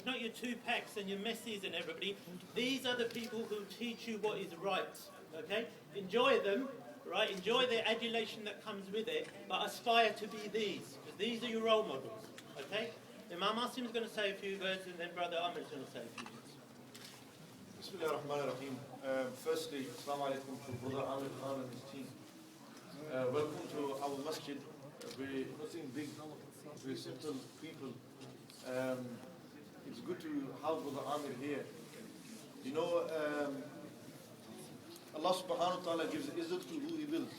not your Tupacs and your Messis and everybody. These are the people who teach you what is right. Okay? Enjoy them, right? Enjoy the adulation that comes with it, but aspire to be these, because these are your role models. Okay? Imam Asim is going to say a few words, and then Brother Amir is going to say a few words. Bismillah ar-Rahman ar-Rahim. Firstly, Assalamu alaikum to Brother Amir Khan and his team. Welcome to our masjid. We're nothing big, we're simple people. It's good to have Brother Amir here. You know, Allah subhanahu wa ta'ala gives izzat to who He wills.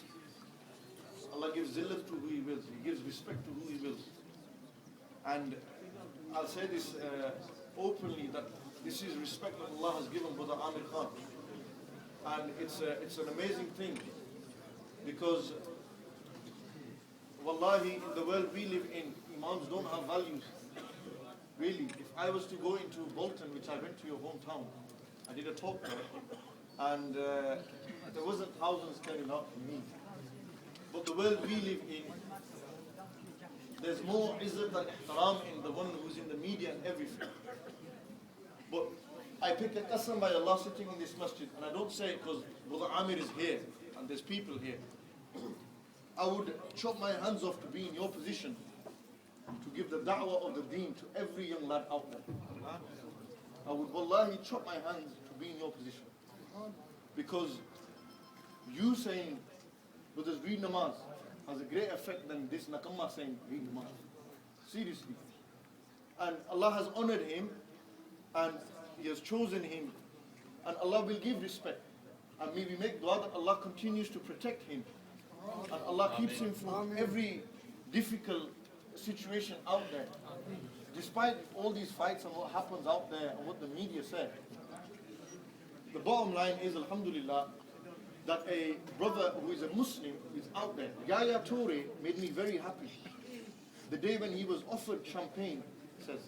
Allah gives zillat to who He wills. He gives respect to who He wills. And I'll say this openly, that this is respect that Allah has given Brother Amir Khan. And it's an amazing thing, because wallahi, in the world we live in, Imams don't have values. Really, if I was to go into Bolton, which I went to your hometown, I did a talk there, and there wasn't thousands turning out for me. But the world we live in, there's more izzat and ihtaram in the one who's in the media and everything. But I pick a qasam by Allah sitting in this masjid, and I don't say it because Brother Amir is here and there's people here. I would chop my hands off to be in your position, to give the da'wah of the deen to every young lad out there. I would wallahi chop my hands to be in your position. Because you saying, brothers, read namaz, has a great effect than this nakamma saying, read namaz. Seriously. And Allah has honored him, and He has chosen him, and Allah will give respect. And may we make dua that Allah continues to protect him, and Allah keeps him from every difficult situation out there. Despite all these fights and what happens out there and what the media say, the bottom line is, alhamdulillah, that a brother who is a Muslim is out there. Yaya Toure made me very happy. The day when he was offered champagne, he says,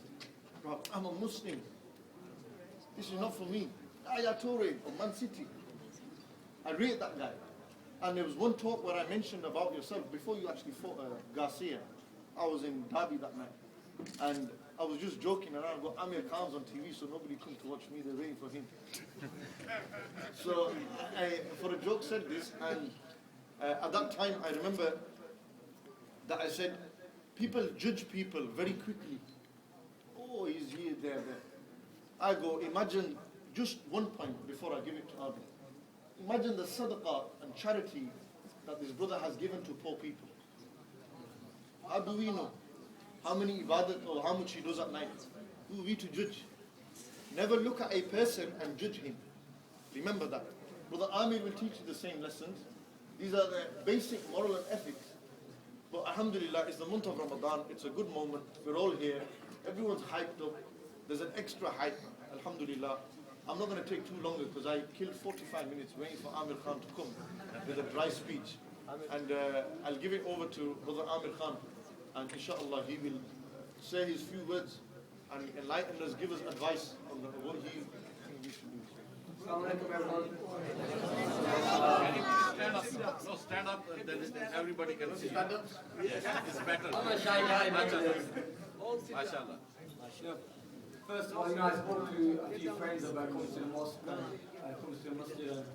I'm a Muslim. This is not for me. Yaya Toure of Man City. I rate that guy. And there was one talk where I mentioned about yourself before you actually fought Garcia. I was in Derby that night, and I was just joking around. But Amir Khan's on TV, so nobody come to watch me. They're waiting for him. So I, for a joke, said this, and at that time I remember that I said, people judge people very quickly. Oh, he's here, there. I go, imagine just one point before I give it to Abi. Imagine the sadaqah and charity that this brother has given to poor people. How do we know how many ibadat or how much he does at night? Who are we to judge? Never look at a person and judge him. Remember that. Brother Amir will teach you the same lessons. These are the basic moral and ethics. But alhamdulillah, it's the month of Ramadan. It's a good moment. We're all here. Everyone's hyped up. There's an extra hype. Alhamdulillah. I'm not going to take too long because I killed 45 minutes waiting for Amir Khan to come with a dry speech. And I'll give it over to Brother Amir Khan. And inshallah he will say his few words and enlighten us, give us advice on what he thinks we should do. Assalamu alaikum, everyone. Stand up. No, stand up, then everybody can see. Stand up? Yes, it's better. I'm a shy guy. MashaAllah. First of all, I spoke to a few friends about coming to the mosque, comes to the masjid and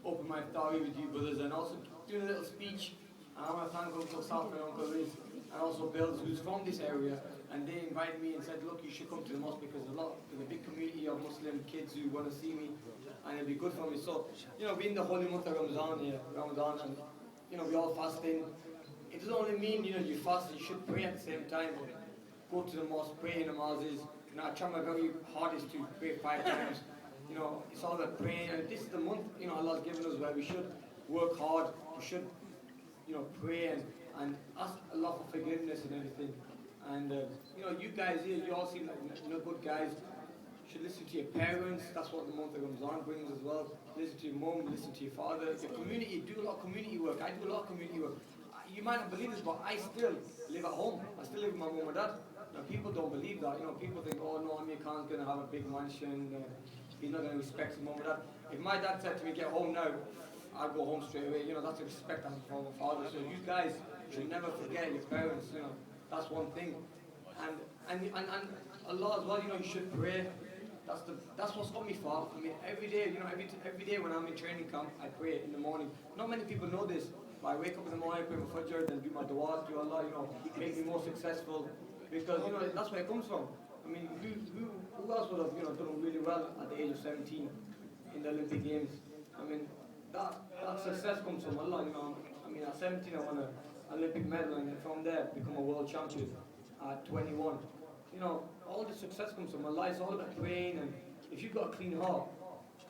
open my taraweh with you brothers, and also doing a little speech. And I want to thank Uncle Safra and Uncle Riz, and also Bills, who's from this area, and they invited me and said, look, you should come to the mosque because there's a big community of Muslim kids who want to see me, and it'll be good for me. So, we're in the holy month of Ramadan here, and we all fasting. It doesn't only mean, you fast, you should pray at the same time. Go to the mosque, pray in namazes. I try my very hardest to pray 5 times. It's all about praying, and this is the month, Allah's given us where we should work hard, we should, pray and ask Allah for forgiveness and everything. And, you guys here, you all seem like, good guys. You should listen to your parents. That's what the month of Ramadan brings as well. Listen to your mom, listen to your father. Your community, do a lot of community work. I do a lot of community work. You might not believe this, but I still live at home. I still live with my mom and dad. People don't believe that. People think, oh no, Amir Khan's going to have a big mansion. He's not going to respect his mom and dad. If my dad said to me, get home now, I'd go home straight away. That's a respect I'm from my father. So you guys should never forget your parents. That's one thing. And Allah as well, you should pray. That's what's got me far. I mean, every day, every day when I'm in training camp, I pray in the morning. Not many people know this, but I wake up in the morning, I pray my fajr, then do my du'as to Allah, make me more successful. Because, that's where it comes from. I mean, who else would have, done really well at the age of 17 in the Olympic Games? I mean, that success comes from Allah, I mean, at 17 I won an Olympic medal, and from there become a world champion at 21. All the success comes from Allah. It's all about praying, and if you've got a clean heart,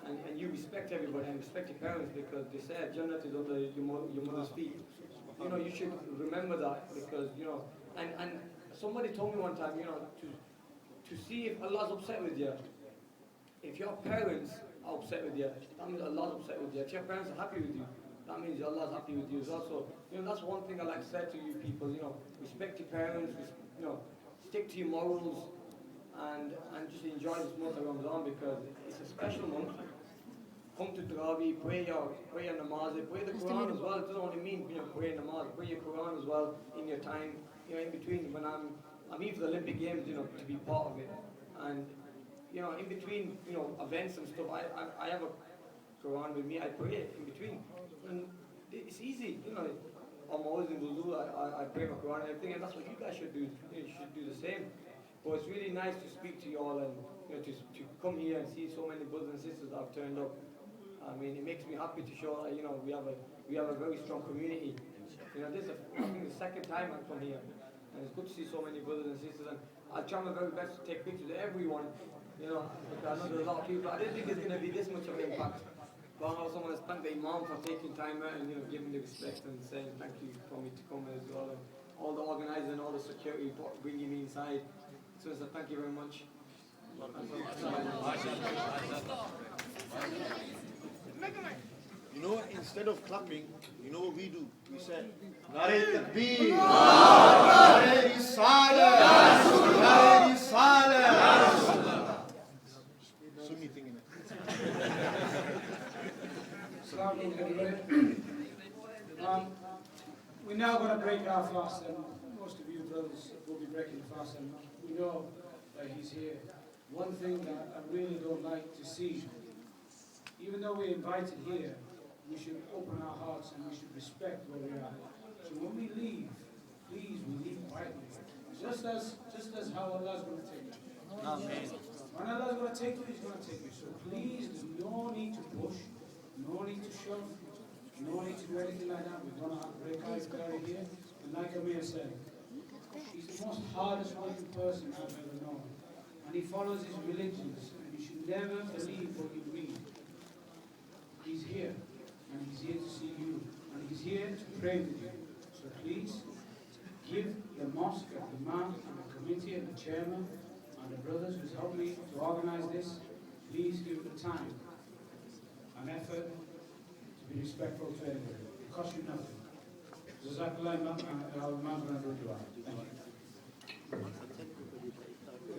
and you respect everybody and respect your parents, because they said Jannah is under your mother's feet. You should remember that, because and somebody told me one time, to see if Allah's upset with you. If your parents are upset with you, that means Allah's upset with you. If your parents are happy with you, that means Allah's happy with you as well. So, that's one thing I like to say to you people, respect your parents, stick to your morals, and just enjoy this month of Ramadan, because it's a special month. Come to taraweh, pray your namaz, pray the Quran as well. It doesn't only mean pray namaz, pray your Quran as well in your time, in between. When I'm here for the Olympic Games, to be part of it, and in between events and stuff, I have a Quran with me. I pray in between, and it's easy. I'm always in wudu. I pray my Quran and everything, and that's what you guys should do. You should do the same. But it's really nice to speak to you all, and to come here and see so many brothers and sisters that have turned up. I mean, it makes me happy to show that we have a very strong community. This is I think the second time I've come here, and it's good to see so many brothers and sisters. And I'll try my very best to take pictures of everyone. Because I know there's a lot of people. I didn't think it's going to be this much of an impact. But I also want to thank the Imam for taking time out and giving the respect and saying thank you for me to come as well. And all the organisers and all the security for bringing me inside. So thank you very much. Instead of clapping, what we do? We say, Nare Takbir, Nare Risalah, Nare Risalah. Sunni thing in it. We're now going to break our fast, and most of you brothers will be breaking the fast, and we know that he's here. One thing that I really don't like to see, even though we're invited here, we should open our hearts and we should respect where we are. So when we leave, please, we leave quietly. Just as how Allah is going to take you. Amen. When Allah is going to take you, He's going to take you. So please, there's no need to push, no need to shove, no need to do anything like that. We're going to have break our iftaar here. And like Amir said, he's the most hardest working person I've ever known. And he follows his religions. And you should never believe what you read. He's here. And he's here to see you. And he's here to pray with you. So please, give the mosque and the imam and the committee and the chairman and the brothers who's helped me to organize this, please give the time and effort to be respectful to everybody. It costs you nothing. Jazakallah, our imam going to do dua. Thank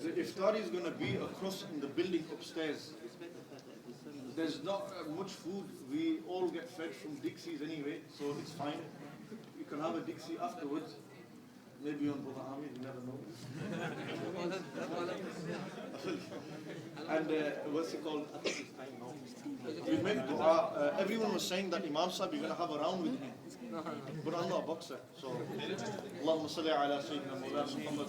you. The iftar is going to be across in the building upstairs. There's not much food. We all get fed from Dixies anyway, so it's fine. You can have a Dixie afterwards. Maybe on Brother Amir, you never know. And what's it called? We make dua. Everyone was saying that Imam Sahib, you're going to have a round with him. But I'm not a boxer, so Allahumma salli ala Sayyidina Muhammad.